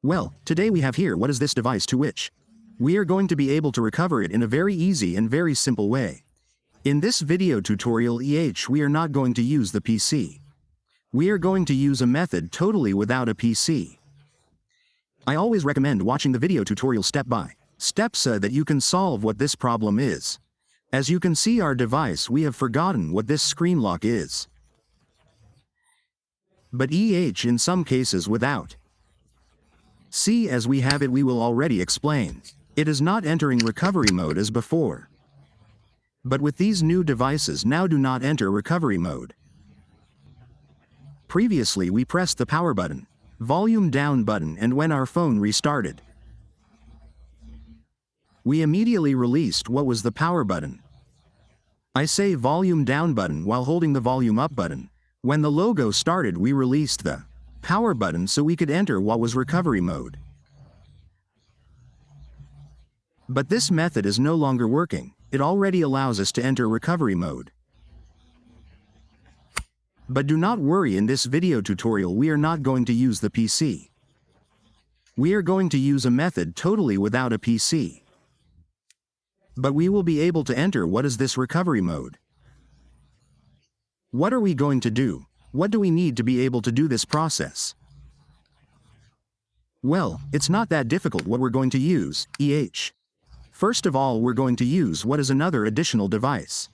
Well, today we have here what is this device to which we are going to be able to recover it in a very easy and very simple way. In this video tutorial we are not going to use the PC. We are going to use a method totally without a PC. I always recommend watching the video tutorial step by step so that you can solve what this problem is. As you can see our device we have forgotten what this screen lock is. But in some cases without. See, as we have it we will already explain. It is not entering recovery mode as before. But with these new devices now do not enter recovery mode. Previously we pressed the power button, volume down button, and when our phone restarted, we immediately released what was the power button. I say volume down button while holding the volume up button. When the logo started we released the power button so we could enter what was recovery mode. But this method is no longer working. It already allows us to enter recovery mode. But do not worry, in this video tutorial we are not going to use the PC. We are going to use a method totally without a PC. But we will be able to enter what is this recovery mode. What are we going to do? What do we need to be able to do this process? Well, it's not that difficult what we're going to use, First of all we're going to use what is another additional device.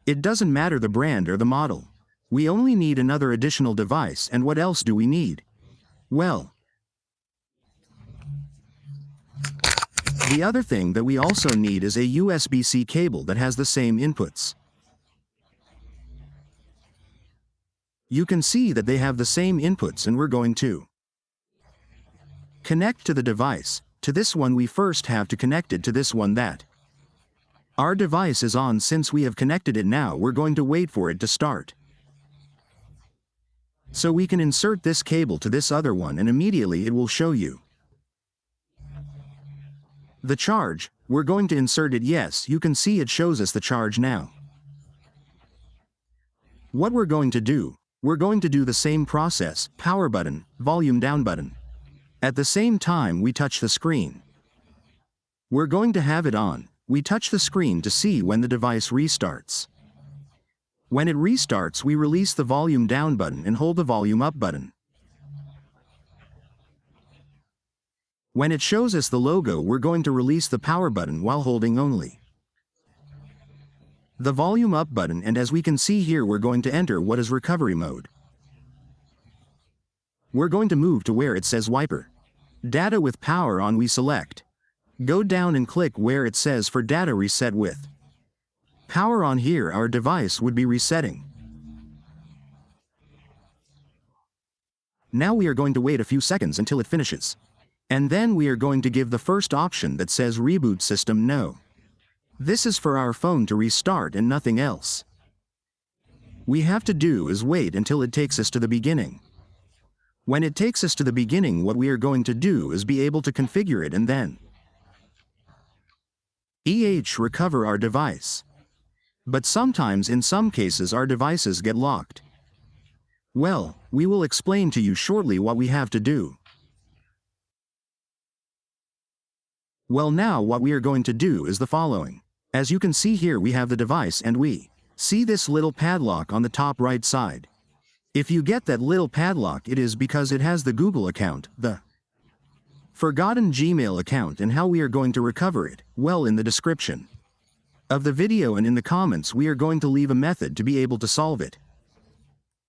It doesn't matter the brand or the model. We only need another additional device, and what else do we need? Well, the other thing that we also need is a USB-C cable that has the same inputs. You can see that they have the same inputs, and we're going to connect to the device. To this one we first have to connect it to this one. That our device is on. Since we have connected it, now we're going to wait for it to start. So we can insert this cable to this other one and immediately it will show you the charge. We're going to insert it. Yes, you can see it shows us the charge now. What we're going to do, we're going to do the same process, power button, volume down button. At the same time we touch the screen. We're going to have it on. We touch the screen to see when the device restarts. When it restarts we release the volume down button and hold the volume up button. When it shows us the logo we're going to release the power button while holding only the volume up button, and as we can see here we're going to enter what is recovery mode. We're going to move to where it says wiper. Data with power on we select. Go down and click where it says for data reset with power on. Here our device would be resetting. Now we are going to wait a few seconds until it finishes. And then we are going to give the first option that says reboot system no. This is for our phone to restart and nothing else. We have to do is wait until it takes us to the beginning. When it takes us to the beginning what we are going to do is be able to configure it and then recover our device. But sometimes in some cases our devices get locked. Well, we will explain to you shortly what we have to do. Well, now what we are going to do is the following. As you can see here we have the device and we see this little padlock on the top right side. If you get that little padlock it is because it has the Google account, the forgotten Gmail account, and how we are going to recover it. Well, in the description of the video and in the comments we are going to leave a method to be able to solve it.